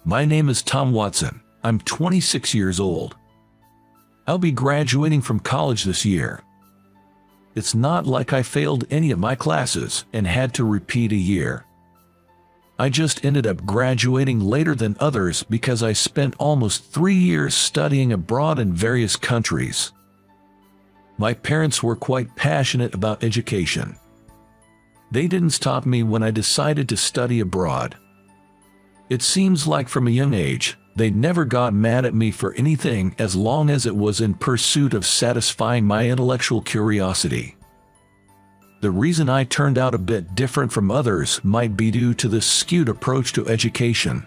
My name is Tom Watson. I'm 26 years old. I'll be graduating from college this year. It's not like I failed any of my classes and had to repeat a year. I just ended up graduating later than others because I spent almost 3 years studying abroad in various countries. My parents were quite passionate about education. They didn't stop me when I decided to study abroad. It seems like from a young age, they never got mad at me for anything as long as it was in pursuit of satisfying my intellectual curiosity. The reason I turned out a bit different from others might be due to this skewed approach to education.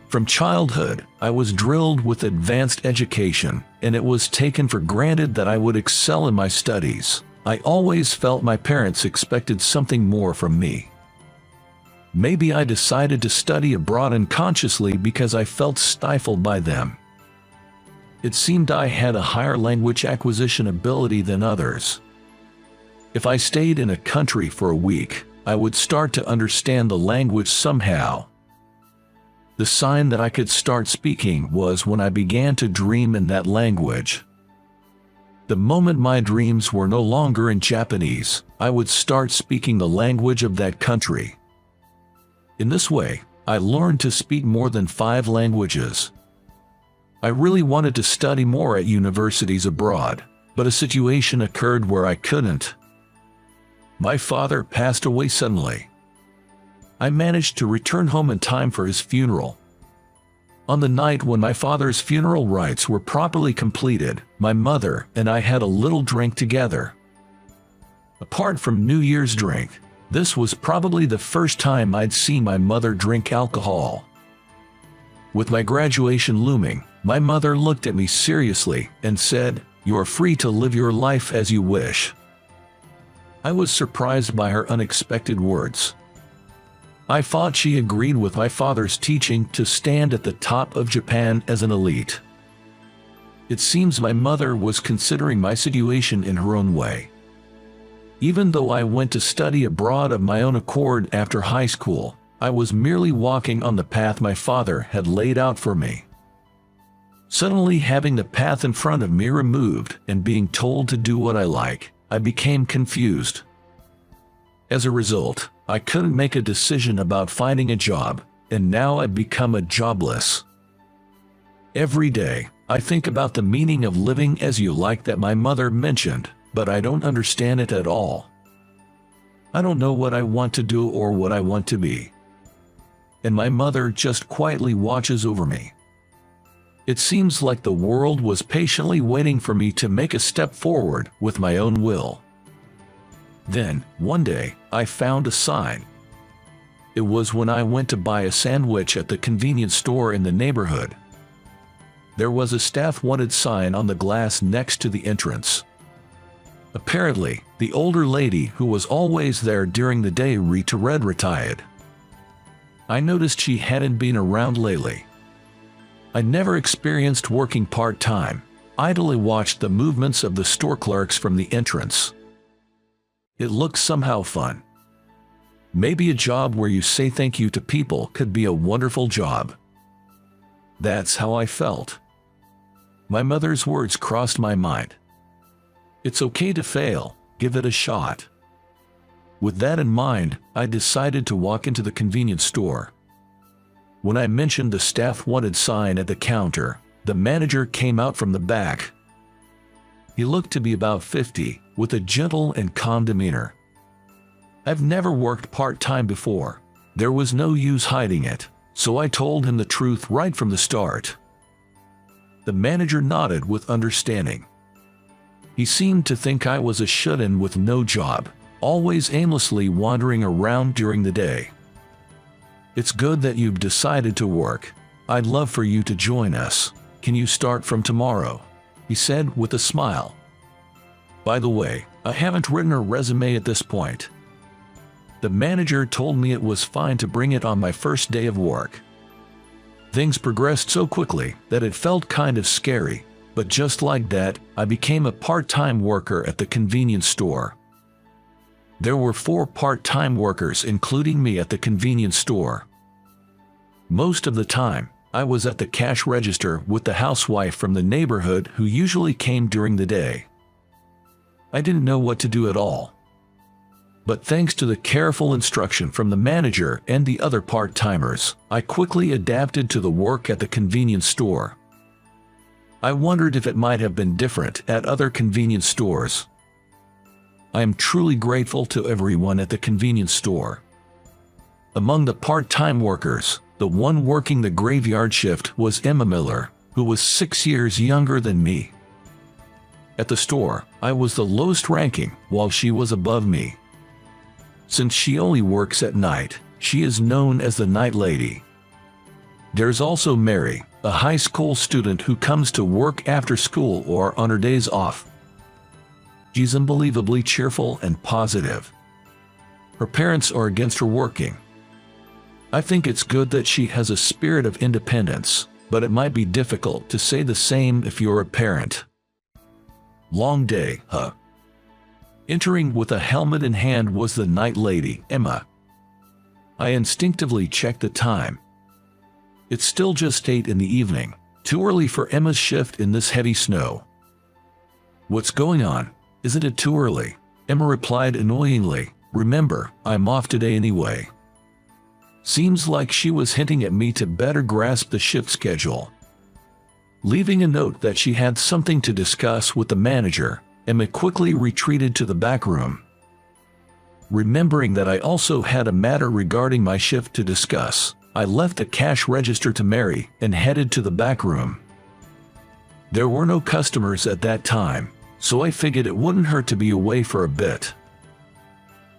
From childhood, I was drilled with advanced education, and it was taken for granted that I would excel in my studies. I always felt my parents expected something more from me. Maybe I decided to study abroad unconsciously because I felt stifled by them. It seemed I had a higher language acquisition ability than others. If I stayed in a country for a week, I would start to understand the language somehow. The sign that I could start speaking was when I began to dream in that language. The moment my dreams were no longer in Japanese, I would start speaking the language of that country. In this way, I learned to speak more than 5 languages. I really wanted to study more at universities abroad, but a situation occurred where I couldn't. My father passed away suddenly. I managed to return home in time for his funeral. On the night when my father's funeral rites were properly completed, my mother and I had a little drink together. Apart from New Year's drink, this was probably the first time I'd seen my mother drink alcohol. With my graduation looming, my mother looked at me seriously and said, "You are free to live your life as you wish." I was surprised by her unexpected words. I thought she agreed with my father's teaching to stand at the top of Japan as an elite. It seems my mother was considering my situation in her own way. Even though I went to study abroad of my own accord after high school, I was merely walking on the path my father had laid out for me. Suddenly having the path in front of me removed and being told to do what I like, I became confused. As a result, I couldn't make a decision about finding a job, and now I'd become a jobless. Every day, I think about the meaning of living as you like that my mother mentioned, but I don't understand it at all. I don't know what I want to do or what I want to be. And my mother just quietly watches over me. It seems like the world was patiently waiting for me to make a step forward with my own will. Then, one day, I found a sign. It was when I went to buy a sandwich at the convenience store in the neighborhood. There was a staff wanted sign on the glass next to the entrance. Apparently, the older lady who was always there during the day retired. I noticed she hadn't been around lately. I never experienced working part-time, idly watched the movements of the store clerks from the entrance. It looked somehow fun. Maybe a job where you say thank you to people could be a wonderful job. That's how I felt. My mother's words crossed my mind. It's okay to fail, give it a shot. With that in mind, I decided to walk into the convenience store. When I mentioned the staff wanted sign at the counter, the manager came out from the back. He looked to be about 50, with a gentle and calm demeanor. I've never worked part-time before. There was no use hiding it, so I told him the truth right from the start. The manager nodded with understanding. He seemed to think I was a shut-in with no job, always aimlessly wandering around during the day. "It's good that you've decided to work. I'd love for you to join us. Can you start from tomorrow?" he said with a smile. By the way, I haven't written a resume at this point. The manager told me it was fine to bring it on my first day of work. Things progressed so quickly that it felt kind of scary, but just like that, I became a part-time worker at the convenience store. There were 4 part-time workers including me at the convenience store. Most of the time, I was at the cash register with the housewife from the neighborhood who usually came during the day. I didn't know what to do at all. But thanks to the careful instruction from the manager and the other part-timers, I quickly adapted to the work at the convenience store. I wondered if it might have been different at other convenience stores. I am truly grateful to everyone at the convenience store. Among the part-time workers, the one working the graveyard shift was Emma Miller, who was 6 years younger than me. At the store, I was the lowest ranking, while she was above me. Since she only works at night, she is known as the night lady. There's also Mary, a high school student who comes to work after school or on her days off. She's unbelievably cheerful and positive. Her parents are against her working. I think it's good that she has a spirit of independence, but it might be difficult to say the same if you're a parent. Long day, huh? Entering with a helmet in hand was the night lady, Emma. I instinctively checked the time. It's still just 8 in the evening, too early for Emma's shift in this heavy snow. What's going on? Isn't it too early? Emma replied annoyingly. Remember, I'm off today anyway. Seems like she was hinting at me to better grasp the shift schedule. Leaving a note that she had something to discuss with the manager, Emma quickly retreated to the back room. Remembering that I also had a matter regarding my shift to discuss, I left the cash register to Mary and headed to the back room. There were no customers at that time, so I figured it wouldn't hurt to be away for a bit.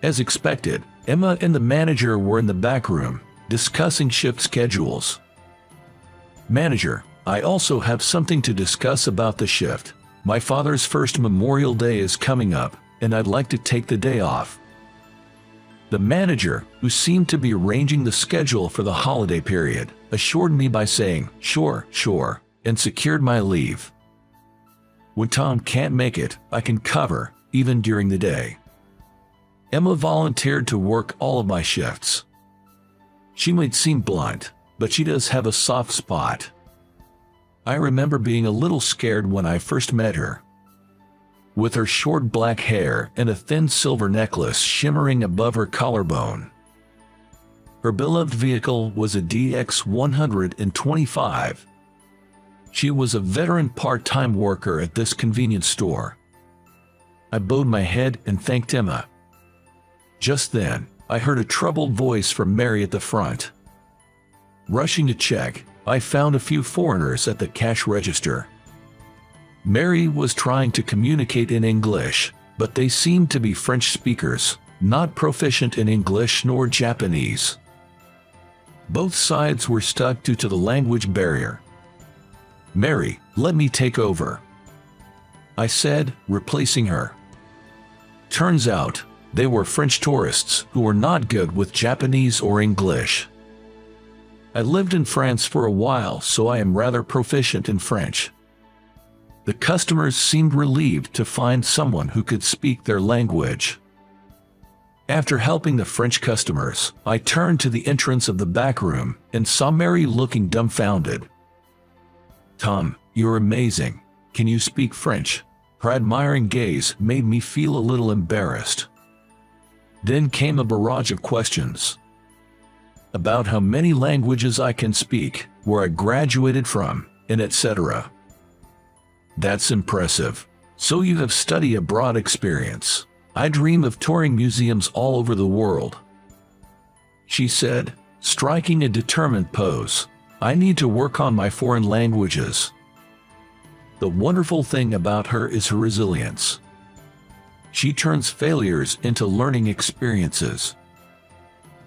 As expected, Emma and the manager were in the back room, discussing shift schedules. Manager, I also have something to discuss about the shift. My father's first Memorial Day is coming up, and I'd like to take the day off. The manager, who seemed to be arranging the schedule for the holiday period, assured me by saying, sure, and secured my leave. When Tom can't make it, I can cover, even during the day. Emma volunteered to work all of my shifts. She might seem blunt, but she does have a soft spot. I remember being a little scared when I first met her. With her short black hair and a thin silver necklace shimmering above her collarbone. Her beloved vehicle was a DX 125. She was a veteran part-time worker at this convenience store. I bowed my head and thanked Emma. Just then, I heard a troubled voice from Mary at the front. Rushing to check, I found a few foreigners at the cash register. Mary was trying to communicate in English, but they seemed to be French speakers, not proficient in English nor Japanese. Both sides were stuck due to the language barrier. Mary, let me take over, I said, replacing her. Turns out, they were French tourists who were not good with Japanese or English. I lived in France for a while, so I am rather proficient in French. The customers seemed relieved to find someone who could speak their language. After helping the French customers, I turned to the entrance of the back room and saw Mary looking dumbfounded. Tom, you're amazing. Can you speak French? Her admiring gaze made me feel a little embarrassed. Then came a barrage of questions about how many languages I can speak, where I graduated from, and etc. That's impressive. So you have study abroad experience. I dream of touring museums all over the world, she said, striking a determined pose. I need to work on my foreign languages. The wonderful thing about her is her resilience. She turns failures into learning experiences.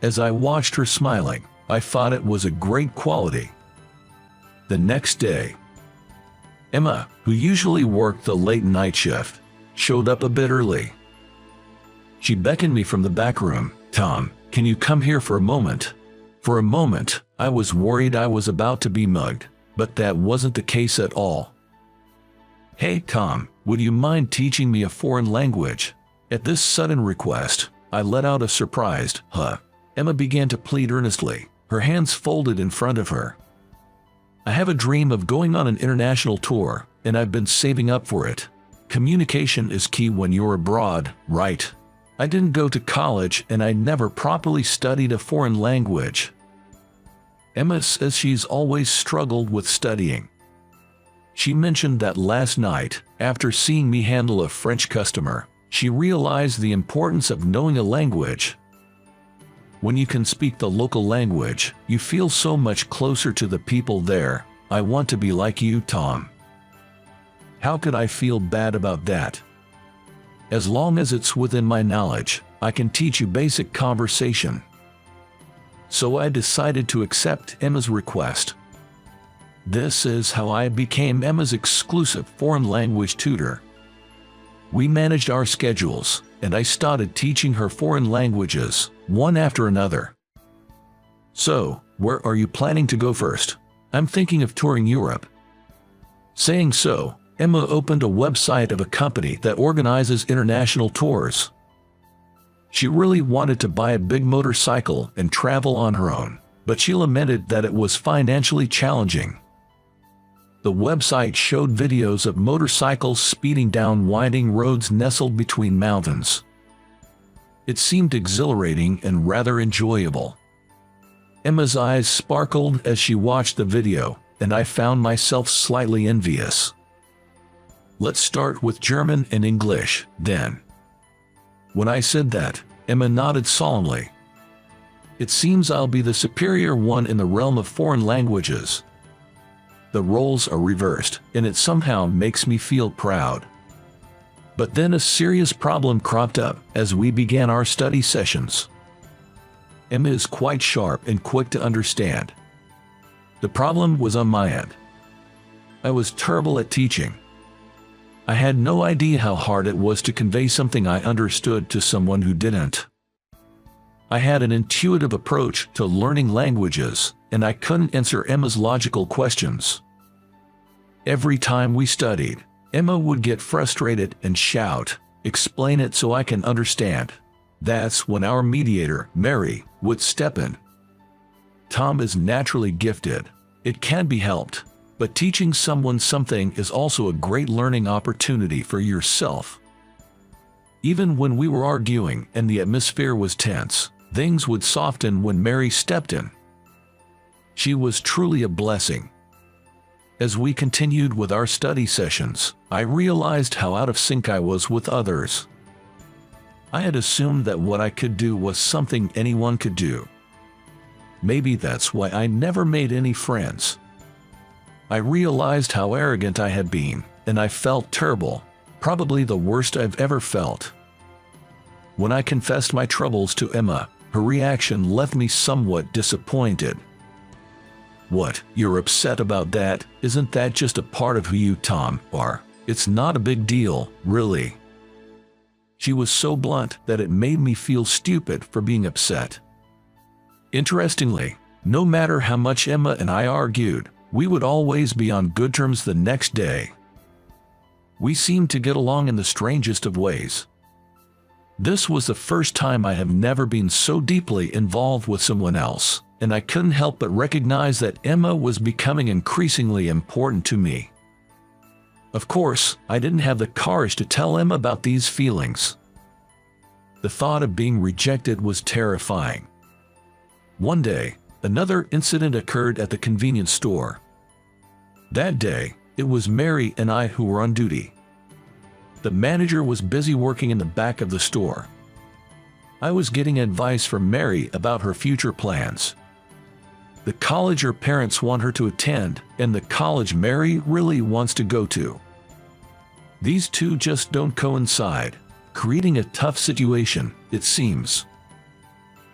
As I watched her smiling, I thought it was a great quality. The next day, Emma, who usually worked the late night shift, showed up a bit early. She beckoned me from the back room. Tom, can you come here for a moment? For a moment, I was worried I was about to be mugged, but that wasn't the case at all. Hey Tom, would you mind teaching me a foreign language? At this sudden request, I let out a surprised, huh? Emma began to plead earnestly. her hands folded in front of her. I have a dream of going on an international tour, and I've been saving up for it. Communication is key when you're abroad, right? I didn't go to college and I never properly studied a foreign language. Emma says she's always struggled with studying. She mentioned that last night, after seeing me handle a French customer, she realized the importance of knowing a language. When you can speak the local language, you feel so much closer to the people there. I want to be like you, Tom. How could I feel bad about that? As long as it's within my knowledge, I can teach you basic conversation. So I decided to accept Emma's request. This is how I became Emma's exclusive foreign language tutor. We managed our schedules, and I started teaching her foreign languages, one after another. So, where are you planning to go first? I'm thinking of touring Europe. Saying so, Emma opened a website of a company that organizes international tours. She really wanted to buy a big motorcycle and travel on her own, but she lamented that it was financially challenging. The website showed videos of motorcycles speeding down winding roads nestled between mountains. It seemed exhilarating and rather enjoyable. Emma's eyes sparkled as she watched the video, and I found myself slightly envious. Let's start with German and English, then. When I said that, Emma nodded solemnly. It seems I'll be the superior one in the realm of foreign languages. The roles are reversed, and it somehow makes me feel proud. But then a serious problem cropped up as we began our study sessions. Emma is quite sharp and quick to understand. The problem was on my end. I was terrible at teaching. I had no idea how hard it was to convey something I understood to someone who didn't. I had an intuitive approach to learning languages, and I couldn't answer Emma's logical questions. Every time we studied, Emma would get frustrated and shout, "Explain it so I can understand." That's when our mediator, Mary, would step in. Tom is naturally gifted. It can be helped, but teaching someone something is also a great learning opportunity for yourself. Even when we were arguing and the atmosphere was tense, things would soften when Mary stepped in. She was truly a blessing. As we continued with our study sessions, I realized how out of sync I was with others. I had assumed that what I could do was something anyone could do. Maybe that's why I never made any friends. I realized how arrogant I had been, and I felt terrible, probably the worst I've ever felt. When I confessed my troubles to Emma, her reaction left me somewhat disappointed. "What, you're upset about that? Isn't that just a part of who you, Tom, are? It's not a big deal, really." She was so blunt that it made me feel stupid for being upset. Interestingly, no matter how much Emma and I argued, we would always be on good terms the next day. We seemed to get along in the strangest of ways. This was the first time I have never been so deeply involved with someone else, and I couldn't help but recognize that Emma was becoming increasingly important to me. Of course, I didn't have the courage to tell Emma about these feelings. The thought of being rejected was terrifying. One day, another incident occurred at the convenience store. That day, it was Mary and I who were on duty. The manager was busy working in the back of the store. I was getting advice from Mary about her future plans. The college her parents want her to attend, and the college Mary really wants to go to. These two just don't coincide, creating a tough situation, it seems.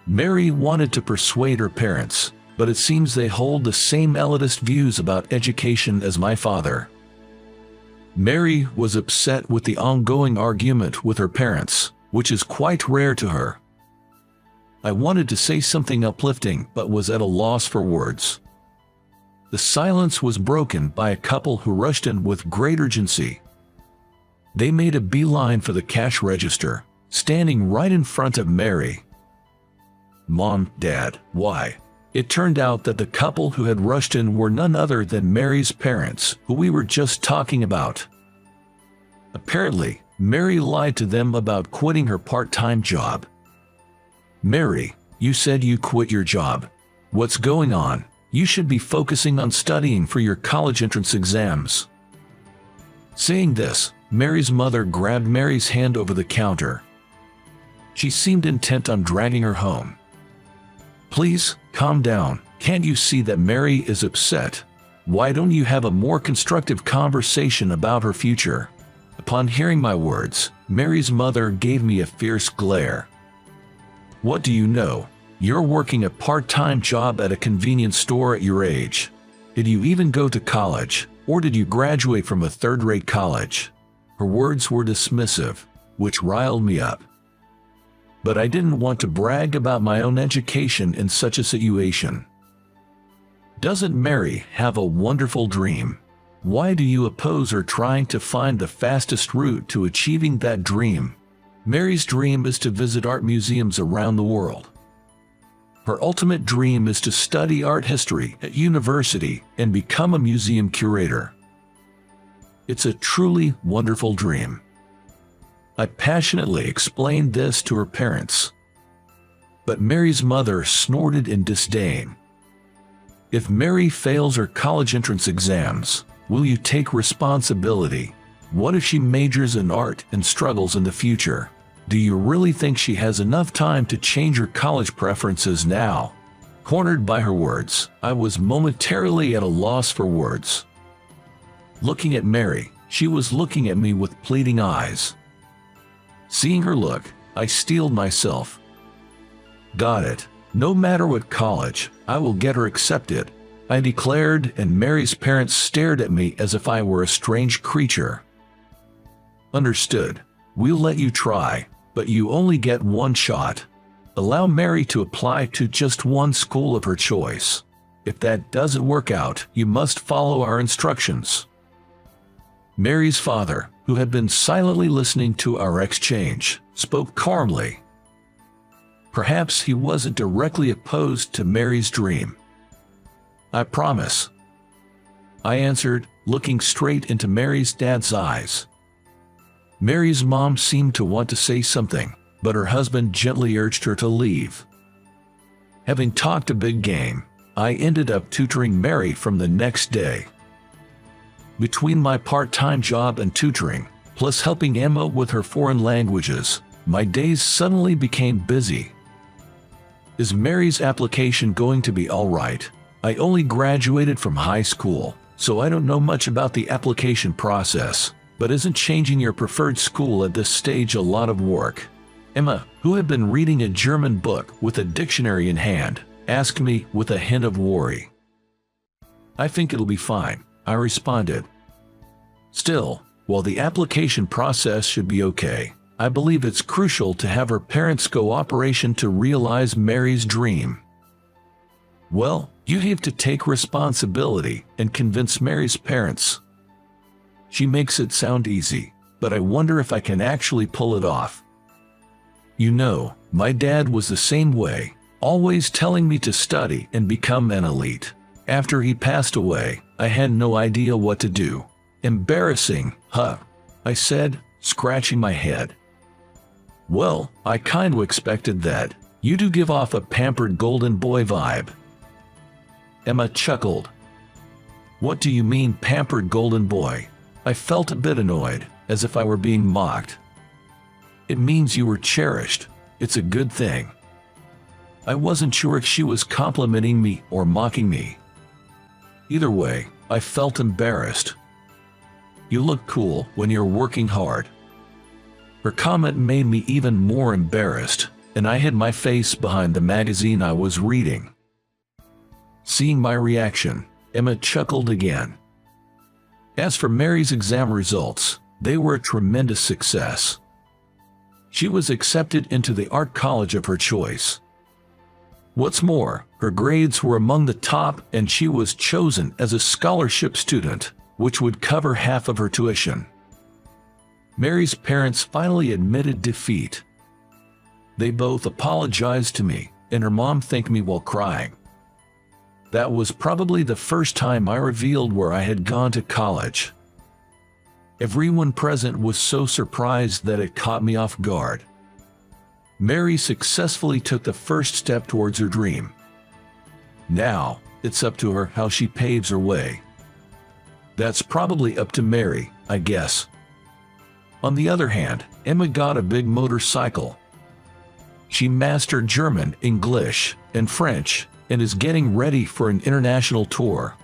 Mary wanted to persuade her parents, but it seems they hold the same elitist views about education as my father. Mary was upset with the ongoing argument with her parents, which is quite rare to her. I wanted to say something uplifting but was at a loss for words. The silence was broken by a couple who rushed in with great urgency. They made a beeline for the cash register, standing right in front of Mary. "Mom, Dad, why? It turned out that the couple who had rushed in were none other than Mary's parents, who we were just talking about. Apparently, Mary lied to them about quitting her part-time job. "Mary, you said you quit your job. What's going on? You should be focusing on studying for your college entrance exams." Saying this, Mary's mother grabbed Mary's hand over the counter. She seemed intent on dragging her home. "Please, calm down. Can't you see that Mary is upset? Why don't you have a more constructive conversation about her future?" Upon hearing my words, Mary's mother gave me a fierce glare. "What do you know? You're working a part-time job at a convenience store at your age. Did you even go to college, or did you graduate from a third-rate college?" Her words were dismissive, which riled me up. But I didn't want to brag about my own education in such a situation. Doesn't Mary have a wonderful dream? Why do you oppose her trying to find the fastest route to achieving that dream? Mary's dream is to visit art museums around the world. Her ultimate dream is to study art history at university and become a museum curator. It's a truly wonderful dream. I passionately explained this to her parents. But Mary's mother snorted in disdain. "If Mary fails her college entrance exams, will you take responsibility? What if she majors in art and struggles in the future? Do you really think she has enough time to change her college preferences now?" Cornered by her words, I was momentarily at a loss for words. Looking at Mary, she was looking at me with pleading eyes. Seeing her look, I steeled myself. "Got it. No matter what college, I will get her accepted," I declared, and Mary's parents stared at me as if I were a strange creature. "Understood. We'll let you try, but you only get one shot. Allow Mary to apply to just one school of her choice. If that doesn't work out, you must follow our instructions." Mary's father, who had been silently listening to our exchange, spoke calmly. Perhaps he wasn't directly opposed to Mary's dream. "I promise," I answered, looking straight into Mary's dad's eyes. Mary's mom seemed to want to say something, but her husband gently urged her to leave. Having talked a big game, I ended up tutoring Mary from the next day. Between my part-time job and tutoring, plus helping Emma with her foreign languages, my days suddenly became busy. Is Mary's application going to be all right? I only graduated from high school, so I don't know much about the application process, but isn't changing your preferred school at this stage a lot of work? Emma, who had been reading a German book with a dictionary in hand, asked me with a hint of worry. "I think it'll be fine," I responded. Still, while the application process should be okay, I believe it's crucial to have her parents' cooperation to realize Mary's dream. "Well, you have to take responsibility and convince Mary's parents." She makes it sound easy, but I wonder if I can actually pull it off. "You know, my dad was the same way, always telling me to study and become an elite. After he passed away, I had no idea what to do." "Embarrassing, huh?" I said, scratching my head. "Well, I kinda expected that. You do give off a pampered golden boy vibe." Emma chuckled. "What do you mean, pampered golden boy?" I felt a bit annoyed, as if I were being mocked. "It means you were cherished. It's a good thing." I wasn't sure if she was complimenting me or mocking me. Either way, I felt embarrassed. "You look cool when you're working hard." Her comment made me even more embarrassed, and I hid my face behind the magazine I was reading. Seeing my reaction, Emma chuckled again. As for Mary's exam results, they were a tremendous success. She was accepted into the art college of her choice. What's more, her grades were among the top and she was chosen as a scholarship student, which would cover half of her tuition. Mary's parents finally admitted defeat. They both apologized to me, and her mom thanked me while crying. That was probably the first time I revealed where I had gone to college. Everyone present was so surprised that it caught me off guard. Mary successfully took the first step towards her dream. Now, it's up to her how she paves her way. That's probably up to Mary, I guess. On the other hand, Emma got a big motorcycle. She mastered German, English, and French, and is getting ready for an international tour.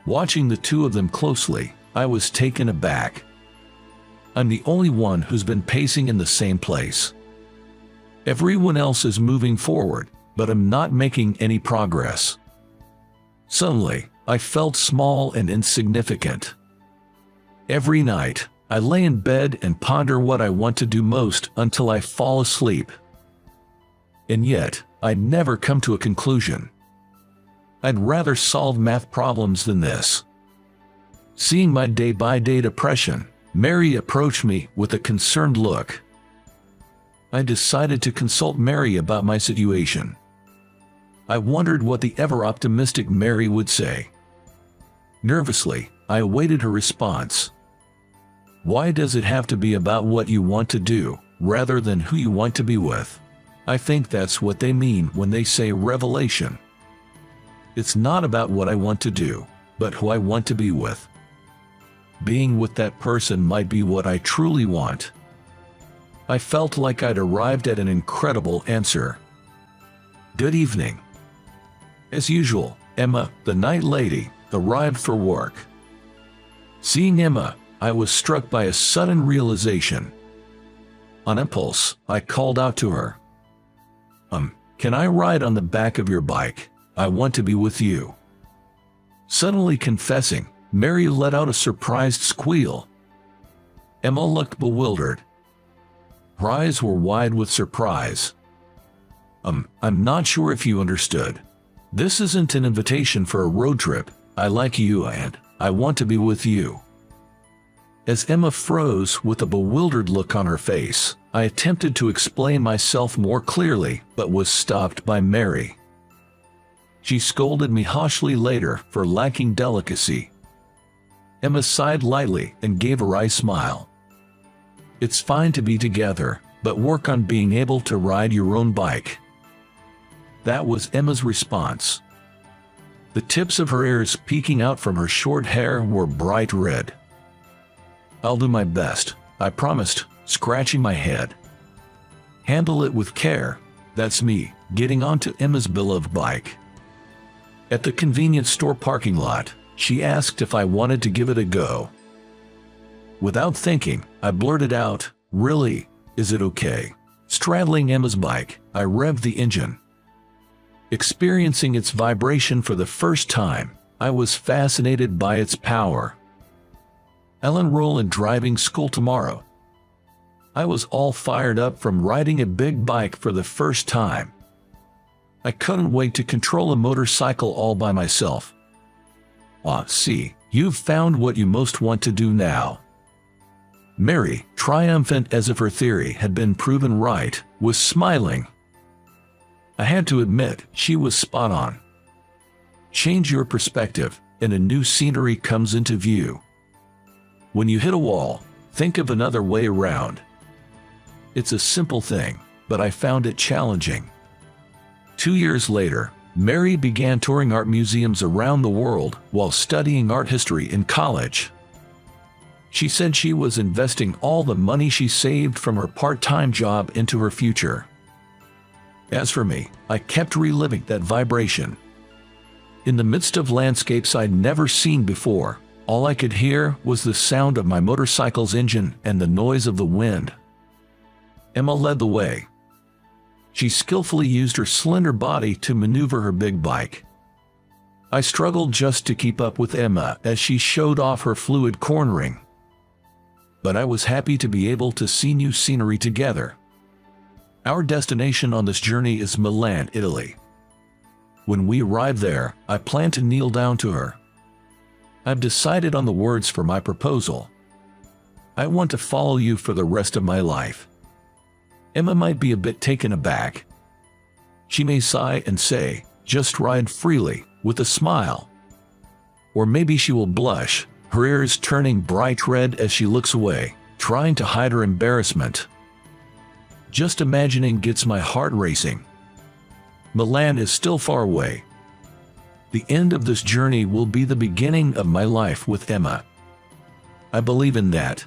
Watching the two of them closely, I was taken aback. I'm the only one who's been pacing in the same place. Everyone else is moving forward, but I'm not making any progress. Suddenly, I felt small and insignificant. Every night, I lay in bed and ponder what I want to do most until I fall asleep. And yet, I'd never come to a conclusion. I'd rather solve math problems than this. Seeing my day-by-day depression, Mary approached me with a concerned look. I decided to consult Mary about my situation. I wondered what the ever-optimistic Mary would say. Nervously, I awaited her response. Why does it have to be about what you want to do, rather than who you want to be with? I think that's what they mean when they say revelation. It's not about what I want to do, but who I want to be with. Being with that person might be what I truly want. I felt like I'd arrived at an incredible answer. Good evening. As usual, Emma, the night lady, arrived for work. Seeing Emma, I was struck by a sudden realization. On impulse, I called out to her. Can I ride on the back of your bike? I want to be with you. Suddenly confessing, Mary let out a surprised squeal. Emma looked bewildered. Her eyes were wide with surprise. I'm not sure if you understood. This isn't an invitation for a road trip. I like you and I want to be with you. As Emma froze with a bewildered look on her face, I attempted to explain myself more clearly, but was stopped by Mary. She scolded me harshly later for lacking delicacy. Emma sighed lightly and gave a wry smile. It's fine to be together, but work on being able to ride your own bike. That was Emma's response. The tips of her ears peeking out from her short hair were bright red. I'll do my best, I promised, scratching my head. Handle it with care. That's me, getting onto Emma's beloved bike. At the convenience store parking lot, she asked if I wanted to give it a go. Without thinking, I blurted out, "Really? Is it okay?" Straddling Emma's bike, I revved the engine. Experiencing its vibration for the first time, I was fascinated by its power. I'll enroll in driving school tomorrow. I was all fired up from riding a big bike for the first time. I couldn't wait to control a motorcycle all by myself. See, you've found what you most want to do now. Mary, triumphant as if her theory had been proven right, was smiling. I had to admit, she was spot on. Change your perspective, and a new scenery comes into view. When you hit a wall, think of another way around. It's a simple thing, but I found it challenging. 2 years later, Mary began touring art museums around the world while studying art history in college. She said she was investing all the money she saved from her part-time job into her future. As for me, I kept reliving that vibration. In the midst of landscapes I'd never seen before, all I could hear was the sound of my motorcycle's engine and the noise of the wind. Emma led the way. She skillfully used her slender body to maneuver her big bike. I struggled just to keep up with Emma as she showed off her fluid cornering. But I was happy to be able to see new scenery together. Our destination on this journey is Milan, Italy. When we arrive there, I plan to kneel down to her. I've decided on the words for my proposal. I want to follow you for the rest of my life. Emma might be a bit taken aback. She may sigh and say, Just ride freely, with a smile. Or maybe she will blush, her ears turning bright red as she looks away, trying to hide her embarrassment. Just imagining gets my heart racing. Milan is still far away. The end of this journey will be the beginning of my life with Emma. I believe in that.